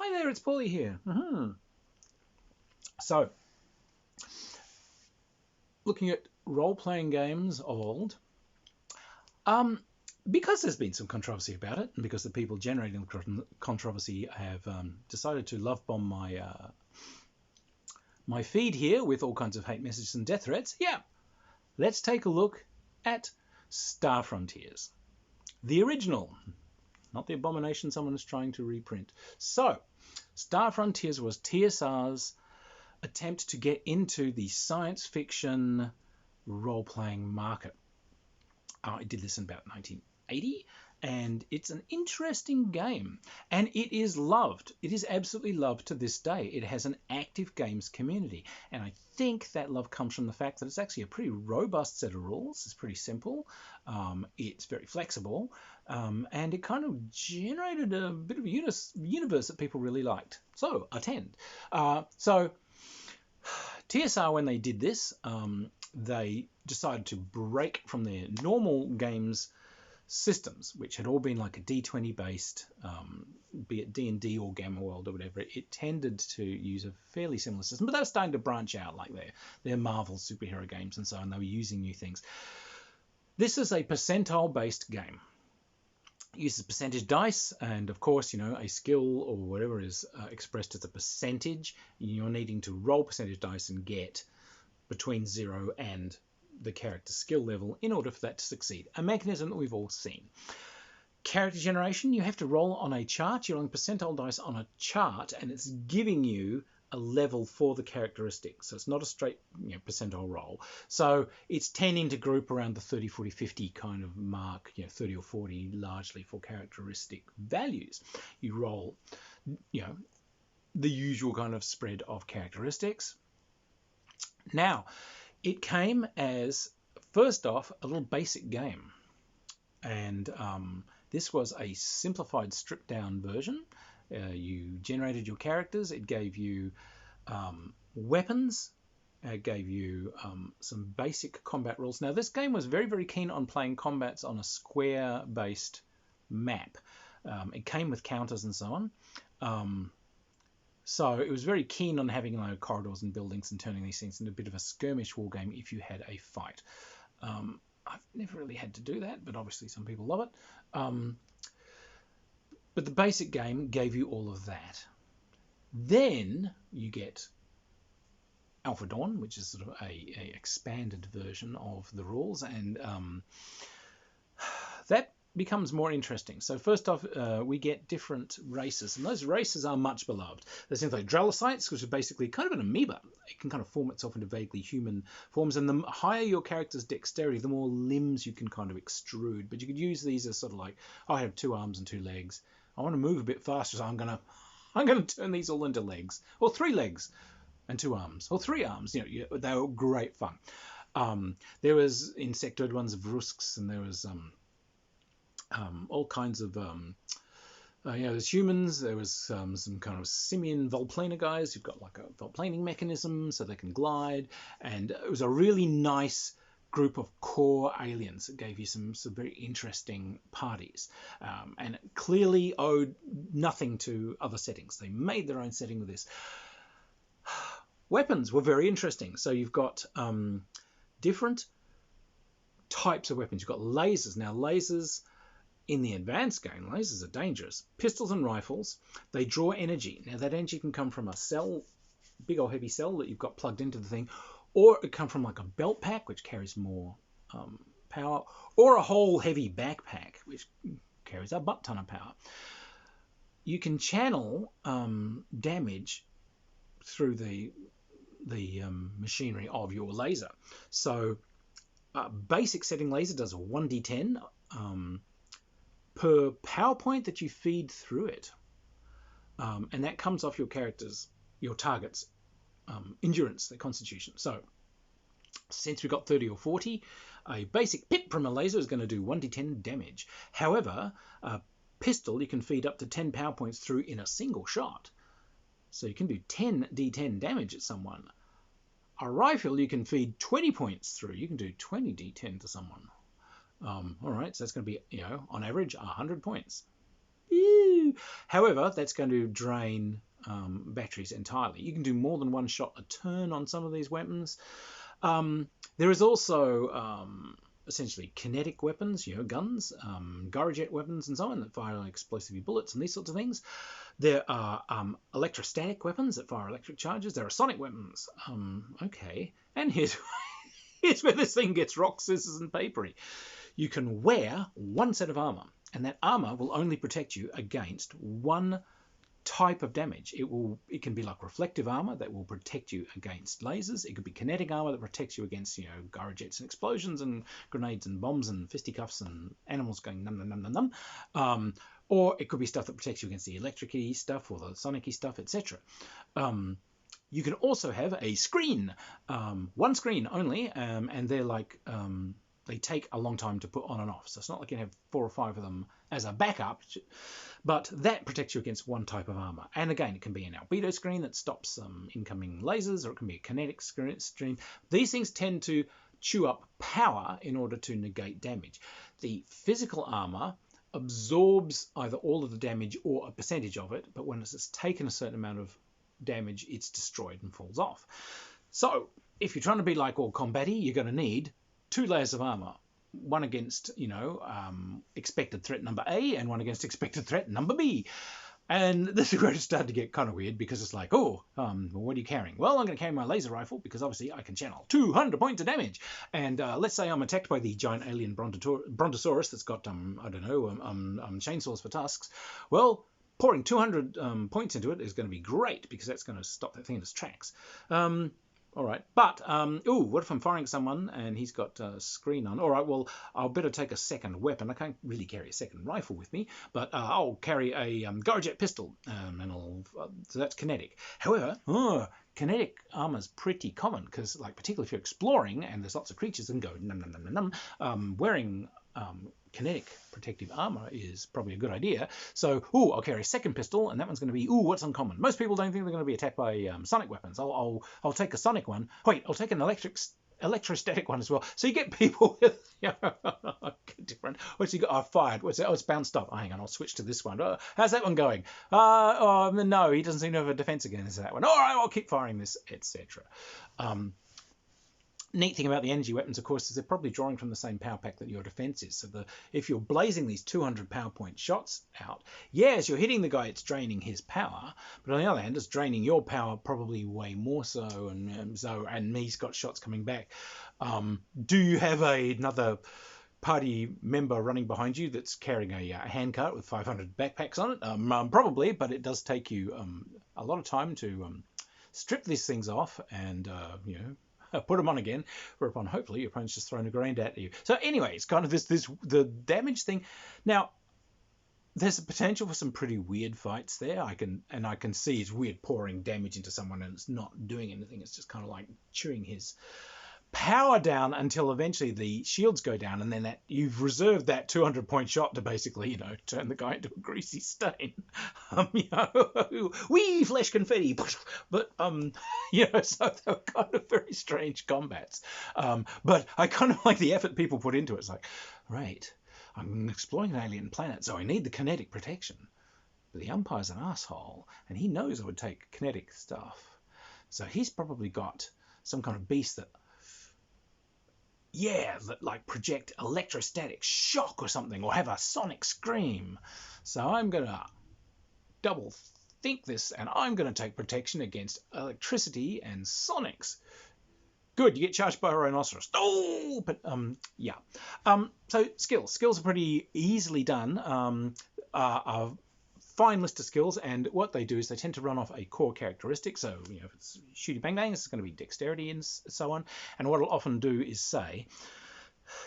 Hi there, it's Paulie here. So, looking at role-playing games of old, because there's been some controversy about it, and because the people generating the controversy have decided to love bomb my feed here with all kinds of hate messages and death threats, let's take a look at Star Frontiers, the original, not the abomination someone is trying to reprint. So, Star Frontiers was TSR's attempt to get into the science fiction role-playing market. It did this in about 1980, and it's an interesting game, and it is loved. It is absolutely loved to this day. It has an active games community, and I think that love comes from the fact that it's actually a pretty robust set of rules. It's pretty simple. It's very flexible, and it kind of generated a bit of a universe that people really liked. So, attend. So, TSR, when they did this, they decided to break from their normal games systems, which had all been like a D20 based, be it D&D or Gamma World or whatever. It tended to use a fairly similar system, but they were starting to branch out, like their Marvel superhero games and so on. They were using new things. This is a percentile based game. It uses percentage dice, and of course, a skill or whatever is expressed as a percentage. You're needing to roll percentage dice and get between 0 and the character skill level in order for that to succeed. A mechanism that we've all seen. Character generation, you have to roll on a chart. You're rolling percentile dice on a chart, and it's giving you a level for the characteristic. So it's not a straight percentile roll. So it's tending to group around the 30, 40, 50 kind of mark, 30 or 40 largely for characteristic values. You roll, the usual kind of spread of characteristics. Now, it came as, first off, a little basic game. And this was a simplified, stripped-down version. You generated your characters. It gave you weapons. It gave you some basic combat rules. Now, this game was very, very keen on playing combats on a square-based map. It came with counters and so on. So it was very keen on having corridors and buildings and turning these things into a bit of a skirmish war game if you had a fight. I've never really had to do that, but obviously some people love it. But the basic game gave you all of that. Then you get Alpha Dawn, which is sort of a expanded version of the rules, and that becomes more interesting. So first off, we get different races, and those races are much beloved. There's things like Dralicites, which are basically kind of an amoeba. It can kind of form itself into vaguely human forms, and the higher your character's dexterity, the more limbs you can kind of extrude. But you could use these as sort of like, I have 2 arms and 2 legs. I want to move a bit faster, so I'm gonna turn these all into legs, or 3 legs and 2 arms, or 3 arms. They were great fun. There was insectoid ones of Vrusks, and there was all kinds of there's humans. There was some kind of simian volplaner guys who've got like a volplaning mechanism so they can glide, and it was a really nice group of core aliens that gave you some very interesting parties, and it clearly owed nothing to other settings. They made their own setting with this. Weapons were very interesting. So you've got different types of weapons. You've got lasers. Now lasers, in the advanced game, lasers are dangerous. Pistols and rifles, they draw energy. Now that energy can come from a cell, big old heavy cell that you've got plugged into the thing, or it can come from like a belt pack, which carries more power, or a whole heavy backpack, which carries a butt ton of power. You can channel damage through the machinery of your laser. So basic setting laser does a 1d10 per power point that you feed through it, and that comes off your target's endurance, their constitution. So since we've got 30 or 40, a basic pip from a laser is going to do 1d10 damage. However, a pistol you can feed up to 10 power points through in a single shot, so you can do 10d10 damage at someone. A rifle you can feed 20 points through. You can do 20d10 to someone. All right, so that's going to be, on average, 100 points. Ew. However, that's going to drain batteries entirely. You can do more than one shot a turn on some of these weapons. There is also essentially kinetic weapons, guns, Gyrojet weapons and so on that fire explosive bullets and these sorts of things. There are electrostatic weapons that fire electric charges. There are sonic weapons. Okay. And here's where this thing gets rock, scissors, and papery. You can wear one set of armor, and that armor will only protect you against one type of damage. It can be like reflective armor that will protect you against lasers. It could be kinetic armor that protects you against gyrojets and explosions and grenades and bombs and fisticuffs and animals going num num num num num. Or it could be stuff that protects you against the electric-y stuff or the sonic-y stuff, etc. You can also have a screen, one screen only, and they're like they take a long time to put on and off. So it's not like you have 4 or 5 of them as a backup, but that protects you against one type of armor. And again, it can be an albedo screen that stops incoming lasers, or it can be a kinetic screen. These things tend to chew up power in order to negate damage. The physical armor absorbs either all of the damage or a percentage of it, but when it's taken a certain amount of damage, it's destroyed and falls off. So if you're trying to be like all combat-y, you're going to need 2 layers of armor. One against, expected threat number A, and one against expected threat number B. And this is where it started to get kind of weird, because it's like, what are you carrying? Well, I'm going to carry my laser rifle, because obviously I can channel 200 points of damage. And let's say I'm attacked by the giant alien brontosaurus that's got, chainsaws for tusks. Well, pouring 200 points into it is going to be great, because that's going to stop that thing in its tracks. All right, but, what if I'm firing at someone and he's got a screen on? All right, well, I'll better take a second weapon. I can't really carry a second rifle with me, but I'll carry a Gyrojet pistol, so that's kinetic. However, kinetic armor's pretty common, because, particularly if you're exploring and there's lots of creatures and go num num num num num, wearing kinetic protective armor is probably a good idea. So, I'll carry a second pistol, and that one's going to be, what's uncommon? Most people don't think they're going to be attacked by sonic weapons. I'll take a sonic one. Wait, I'll take an electrostatic one as well. So you get people with different. What's he got? Fired. What's it? Oh, it's bounced up. Oh, hang on, I'll switch to this one. How's that one going? No, he doesn't seem to have a defense against that one. All right, I'll keep firing this, etc. Neat thing about the energy weapons, of course, is they're probably drawing from the same power pack that your defense is. So if you're blazing these 200 power point shots out, as you're hitting the guy, it's draining his power. But on the other hand, it's draining your power probably way more so. And he's got shots coming back. Do you have another party member running behind you that's carrying a handcart with 500 backpacks on it? Probably, but it does take you a lot of time to strip these things off and, put them on again, whereupon hopefully your opponent's just thrown a grenade at you. So anyway, it's kind of the damage thing. Now, there's a potential for some pretty weird fights there. I can see it's weird pouring damage into someone and it's not doing anything. It's just kind of like chewing his power down until eventually the shields go down, and then that you've reserved that 200 point shot to basically turn the guy into a greasy stain. Wee flesh confetti, but so they're kind of very strange combats. But I kind of like the effort people put into it. It's like, right, I'm exploring an alien planet, so I need the kinetic protection. But the umpire's an asshole, and he knows I would take kinetic stuff, so he's probably got some kind of beast that project electrostatic shock or something, or have a sonic scream. So I'm going to double think this, and I'm going to take protection against electricity and sonics. Good, you get charged by a rhinoceros. So skills are pretty easily done. A fine list of skills, and what they do is they tend to run off a core characteristic. So, if it's shooty bang bang, it's going to be dexterity and so on. And what it'll often do is say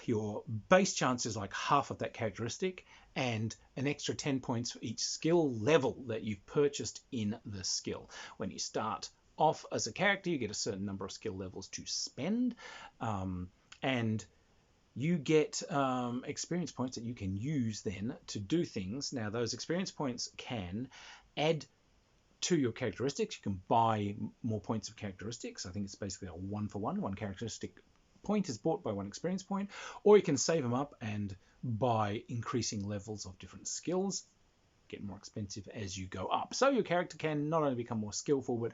your base chance is like half of that characteristic, and an extra 10 points for each skill level that you've purchased in the skill. When you start off as a character, you get a certain number of skill levels to spend, and you get experience points that you can use then to do things. Now, those experience points can add to your characteristics. You can buy more points of characteristics. I think it's basically a 1-for-1. One characteristic point is bought by 1 experience point. Or you can save them up and buy increasing levels of different skills. get more expensive as you go up. So your character can not only become more skillful, but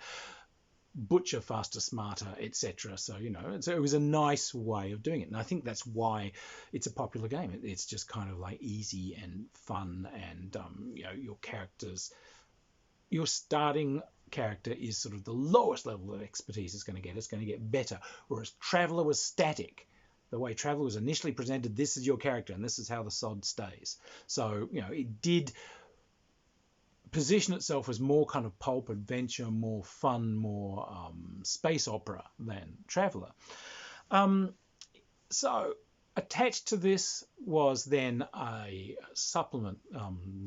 butcher faster, smarter, etc. So, you know, it was a nice way of doing it. And I think that's why it's a popular game. It's just kind of like easy and fun, and, you know, your starting character is sort of the lowest level of expertise it's going to get. It's going to get better. Whereas Traveller was static. The way Traveller was initially presented, this is your character and this is how the sod stays. So, you know, it did position itself as more kind of pulp adventure, more fun, more space opera than Traveller. So attached to this was then a supplement,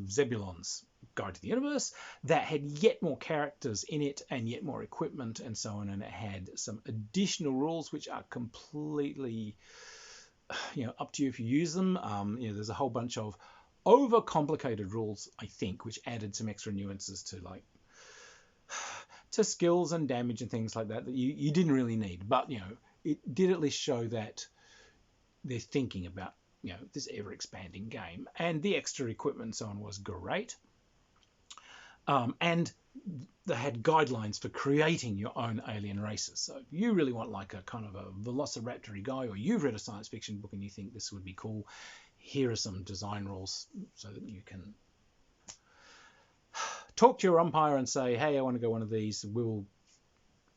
Zebulon's Guide to the Universe, that had yet more characters in it and yet more equipment and so on, and it had some additional rules which are completely, you know, up to you if you use them. You know, there's a whole bunch of overcomplicated rules, I think, which added some extra nuances to, like, to skills and damage and things like that you didn't really need. But, you know, it did at least show that they're thinking about, you know, this ever-expanding game. And the extra equipment and so on was great. And they had guidelines for creating your own alien races. So if you really want like a kind of a velociraptor guy, or you've read a science fiction book and you think this would be cool, here are some design rules so that you can talk to your umpire and say, hey, I want to go one of these. We'll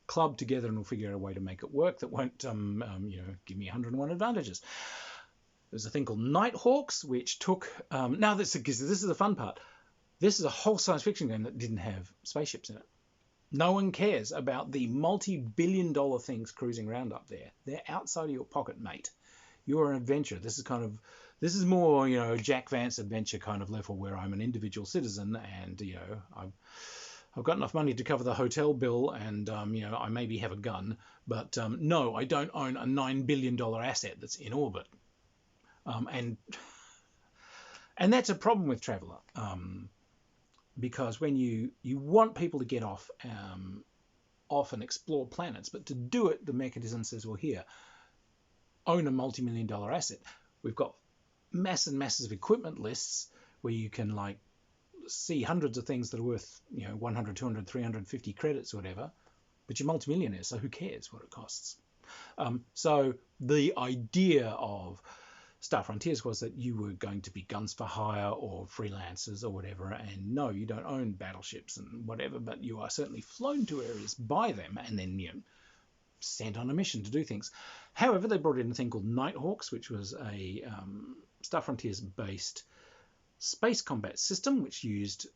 club together and we'll figure out a way to make it work that won't, you know, give me 101 advantages. There's a thing called Nighthawks, which took... now, this is the fun part. This is a whole science fiction game that didn't have spaceships in it. No one cares about the multi-billion-dollar things cruising around up there. They're outside of your pocket, mate. You're an adventurer. This is more, you know, Jack Vance adventure kind of level, where I'm an individual citizen and, you know, I've got enough money to cover the hotel bill and, you know, I maybe have a gun, but no, I don't own a $9 billion asset that's in orbit. And that's a problem with Traveller, because when you want people to get off and explore planets, but to do it, the mechanism says, well, here, own a multi-million-dollar asset. We've got masses and masses of equipment lists where you can, like, see hundreds of things that are worth, you know, 100, 200, 350 credits or whatever, but you're multimillionaires, so who cares what it costs? So the idea of Star Frontiers was that you were going to be guns for hire or freelancers or whatever, and no, you don't own battleships and whatever, but you are certainly flown to areas by them and then, you know, sent on a mission to do things. However, they brought in a thing called Nighthawks, which was a Star Frontiers-based space combat system, which used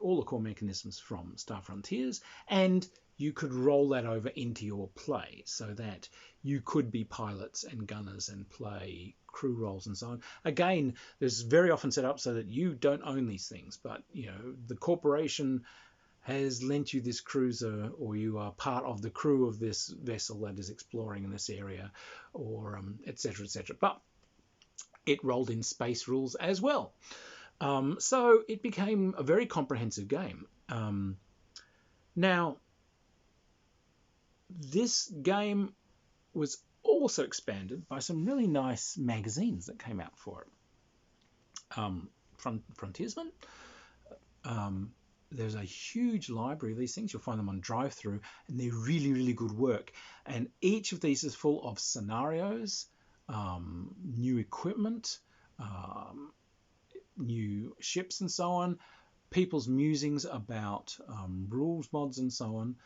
all the core mechanisms from Star Frontiers, and you could roll that over into your play so that you could be pilots and gunners and play crew roles and so on. Again, there's very often set up so that you don't own these things, but, you know, the corporation has lent you this cruiser, or you are part of the crew of this vessel that is exploring in this area, or etc., etc. But it rolled in space rules as well. So it became a very comprehensive game. Now, this game was also expanded by some really nice magazines that came out for it. Frontiersman. There's a huge library of these things. You'll find them on drive-through, and they're really, really good work. And each of these is full of scenarios, new equipment, new ships and so on, people's musings about rules mods and so on.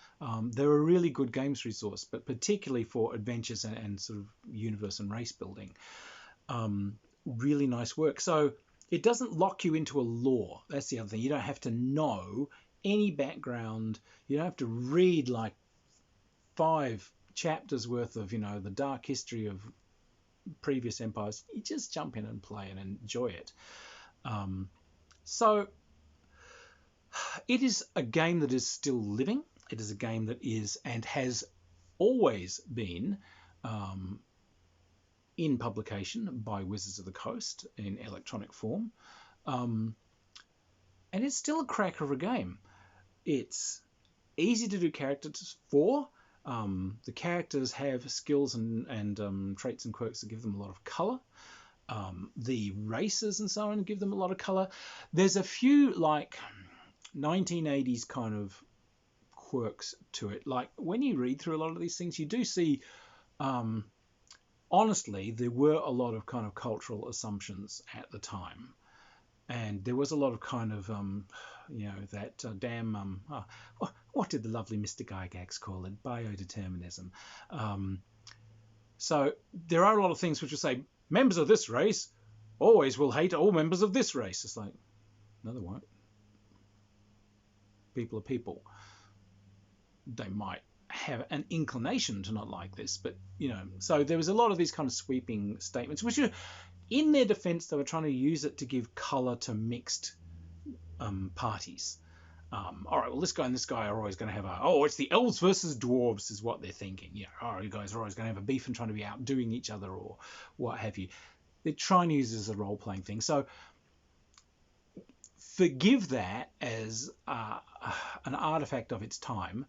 They're a really good games resource, but particularly for adventures and sort of universe and race building. Really nice work. So it doesn't lock you into a lore. That's the other thing. You don't have to know any background. You don't have to read like 5 chapters worth of, you know, the dark history of previous empires. You just jump in and play and enjoy it. So it is a game that is still living. It is a game that is and has always been in publication by Wizards of the Coast in electronic form. And it's still a cracker of a game. It's easy to do characters for. The characters have skills and traits and quirks that give them a lot of colour. the races and so on, give them a lot of color. There's a few like 1980s kind of quirks to it. Like when you read through a lot of these things, you do see, honestly, there were a lot of kind of cultural assumptions at the time. And there was a lot of kind of, that damn, what did the lovely Mr. Gygax call it? Biodeterminism. So there are a lot of things which will say, members of this race always will hate all members of this race. It's like, no, they won't. People are people. They might have an inclination to not like this, but, so there was a lot of these kind of sweeping statements, which are, in their defense, they were trying to use it to give color to mixed parties. All right, well, this guy and this guy are always going to have it's the elves versus dwarves is what they're thinking. You guys are always going to have a beef and trying to be outdoing each other or what have you. They're trying to use it as a role-playing thing. So forgive that as an artifact of its time.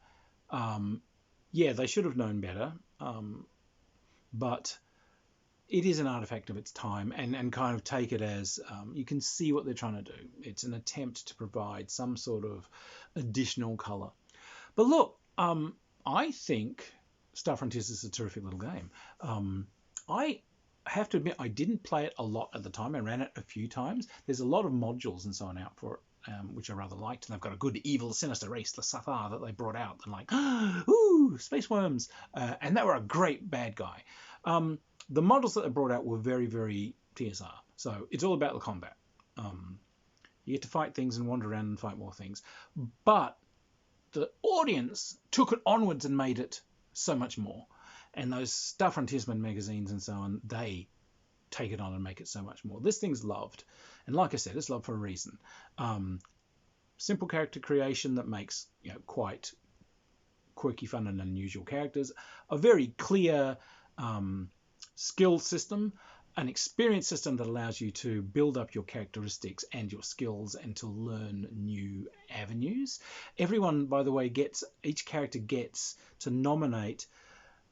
Yeah, they should have known better, but it is an artifact of its time, and kind of take it as you can see what they're trying to do. It's an attempt to provide some sort of additional color. But look, I think Star Frontiers is a terrific little game. I have to admit, I didn't play it a lot at the time. I ran it a few times. There's a lot of modules and so on out for it, which I rather liked. And they've got a good, evil, sinister race, the Safar, that they brought out. And like, ooh, space worms. And they were a great bad guy. The models that they brought out were very, very TSR. So it's all about the combat. You get to fight things and wander around and fight more things. But the audience took it onwards and made it so much more. And those Star Frontiersman magazines and so on, they take it on and make it so much more. This thing's loved. And like I said, it's loved for a reason. Simple character creation that makes quite quirky, fun and unusual characters. A very clear skill system. An experience system that allows you to build up your characteristics and your skills and to learn new avenues. Everyone, by the way, each character gets to nominate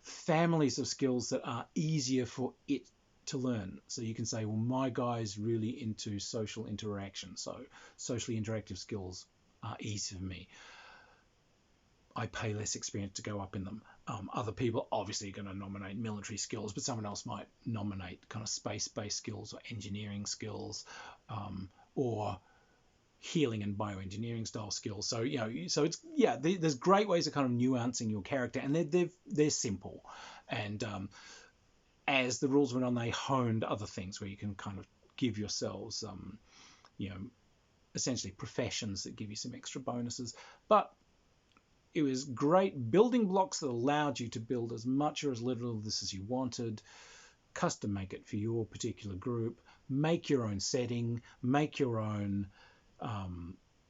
families of skills that are easier for it to learn. So you can say, well, my guy's really into social interaction, so socially interactive skills are easy for me. I pay less experience to go up in them. Other people obviously are going to nominate military skills, but someone else might nominate kind of space-based skills or engineering skills, or healing and bioengineering style skills. So so it's there's great ways of kind of nuancing your character, and they're simple. And as the rules went on, they honed other things where you can kind of give yourselves essentially professions that give you some extra bonuses, but it was great building blocks that allowed you to build as much or as little of this as you wanted, custom make it for your particular group, make your own setting, make your own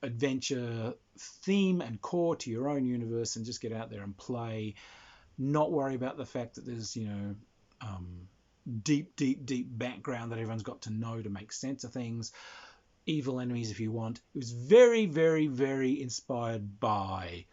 adventure theme and core to your own universe, and just get out there and play. Not worry about the fact that there's deep background that everyone's got to know to make sense of things. Evil enemies if you want. It was very, very, very inspired by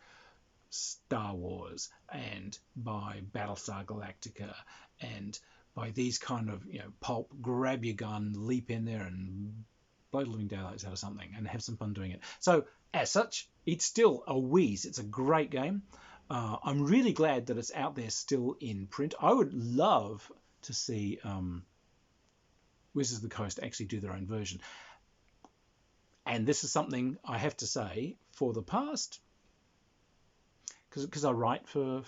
Star Wars and by Battlestar Galactica and by these kind of pulp, grab your gun, leap in there and blow the living daylights out of something and have some fun doing it. So as such, it's still a wheeze. It's a great game. I'm really glad that it's out there still in print. I would love to see Wizards of the Coast actually do their own version. And this is something I have to say, for the past, because I write for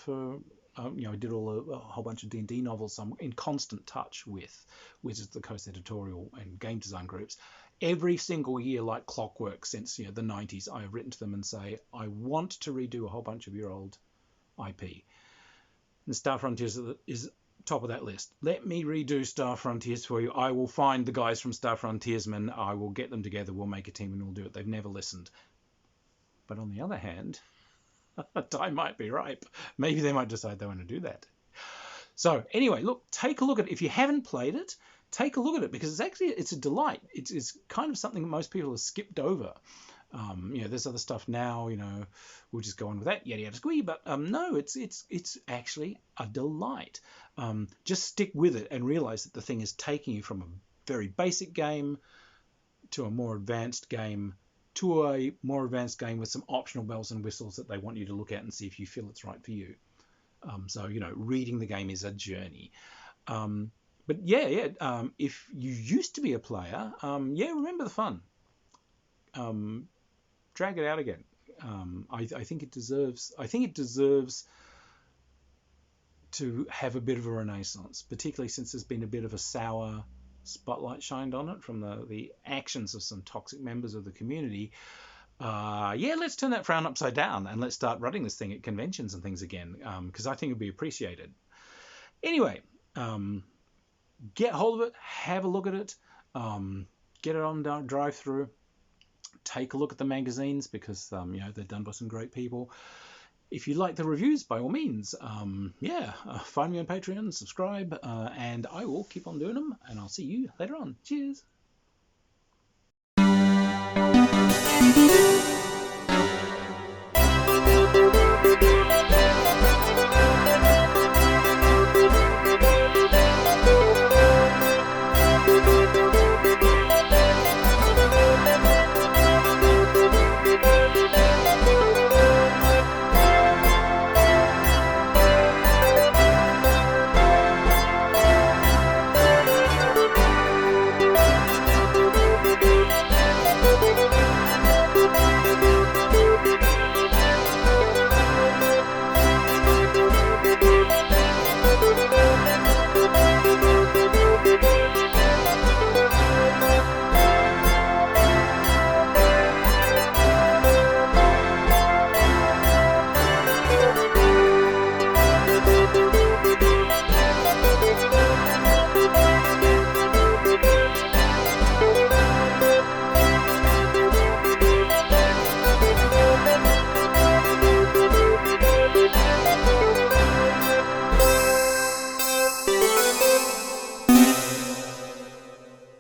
I did a whole bunch of D&D novels. So I'm in constant touch with Wizards of the Coast editorial and game design groups. Every single year, like clockwork since the 90s, I've written to them and say, I want to redo a whole bunch of your old IP. And Star Frontiers is top of that list. Let me redo Star Frontiers for you. I will find the guys from Star Frontiersman. I will get them together. We'll make a team and we'll do it. They've never listened. But on the other hand, time might be ripe. Maybe they might decide they want to do that. So anyway, look, take a look at it. If you haven't played it, take a look at it, because it's a delight. It's kind of something that most people have skipped over. There's other stuff now, we'll just go on with that, yada yada squee. But no, it's actually a delight. Just stick with it and realize that the thing is taking you from very basic game to a more advanced game to a more advanced game with some optional bells and whistles that they want you to look at and see if you feel it's right for you. So, you know, reading the game is a journey. But if you used to be a player, remember the fun. Drag it out again. I think it deserves to have a bit of a renaissance, particularly since there's been a bit of a sour spotlight shined on it from the actions of some toxic members of the community. Let's turn that frown upside down and let's start running this thing at conventions and things again, because I think it'd be appreciated. Anyway, get hold of it, have a look at it, get it on drive through, take a look at the magazines because they're done by some great people. If you like the reviews, by all means, find me on Patreon, subscribe, and I will keep on doing them, and I'll see you later on. Cheers.